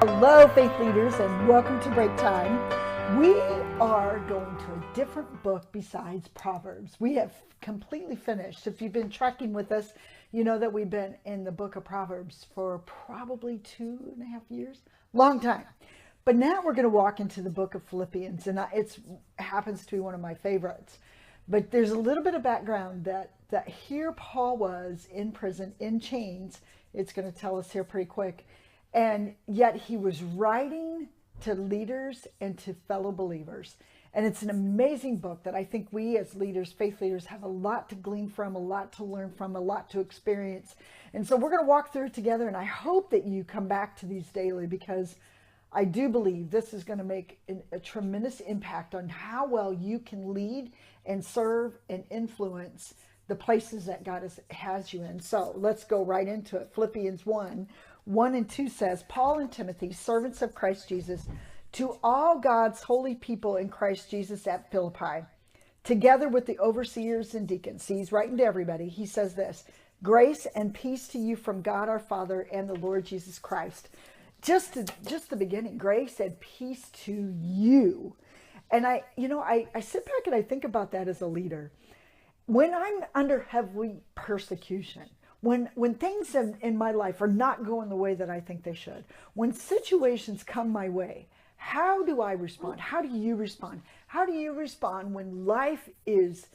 Hello, faith leaders, and welcome to Breaktime. We are going to a different book besides Proverbs. We have completely finished. If you've been tracking with us, you know that we've been in the book of Proverbs for probably 2.5 years. Long time. But now we're going to walk into the book of Philippians, and it happens to be one of my favorites. But there's a little bit of background that here Paul was in prison, in chains. It's going to tell us here pretty quick. And yet he was writing to leaders and to fellow believers. And it's an amazing book that I think we as leaders, faith leaders, have a lot to glean from, a lot to learn from, a lot to experience. And so we're going to walk through it together. And I hope that you come back to these daily, because I do believe this is going to make a tremendous impact on how well you can lead and serve and influence the places that God has you in. So let's go right into it. Philippians 1 and 2 says, Paul and Timothy, servants of Christ Jesus, to all God's holy people in Christ Jesus at Philippi, together with the overseers and deacons. See, he's writing to everybody. He says this: grace and peace to you from God our Father and the Lord Jesus Christ. Just the beginning, grace and peace to you. And I sit back and I think about that as a leader. When I'm under heavy persecution, when things in my life are not going the way that I think they should, when situations come my way, how do I respond? How do you respond? How do you respond when life it's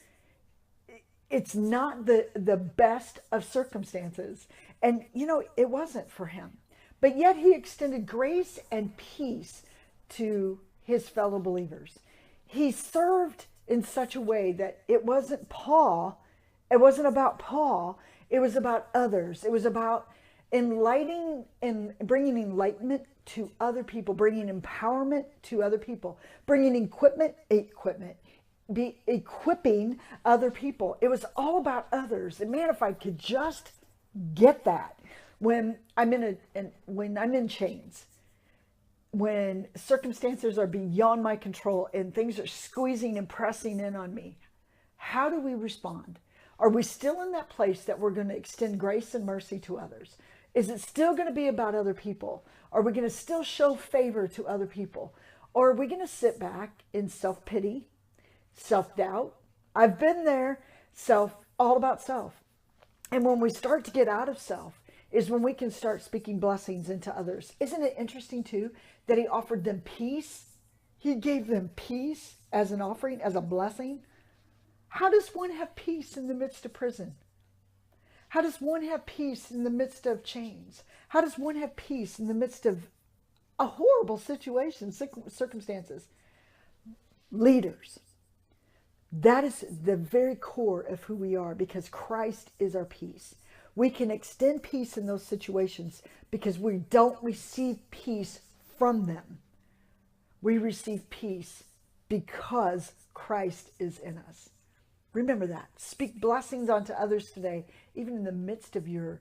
not the best of circumstances? And, it wasn't for him. But yet he extended grace and peace to his fellow believers. He served in such a way that it wasn't Paul. It wasn't about Paul. It was about others. It was about enlightening and bringing enlightenment to other people, bringing empowerment to other people, bringing equipping other people. It was all about others. And man, if I could just get that. When I'm in chains, when circumstances are beyond my control and things are squeezing and pressing in on me, how do we respond? Are we still in that place that we're going to extend grace and mercy to others? Is it still going to be about other people? Are we going to still show favor to other people? Or are we going to sit back in self-pity, self-doubt? I've been there, all about self. And when we start to get out of self, is when we can start speaking blessings into others. Isn't it interesting too that he offered them peace? He gave them peace as an offering, as a blessing. How does one have peace in the midst of prison? How does one have peace in the midst of chains? How does one have peace in the midst of a horrible situation, circumstances? Leaders. That is the very core of who we are, because Christ is our peace. We can extend peace in those situations because we don't receive peace from them. We receive peace because Christ is in us. Remember that. Speak blessings onto others today, even in the midst of your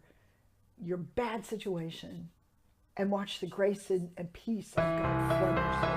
bad situation, and watch the grace and peace of God flourish.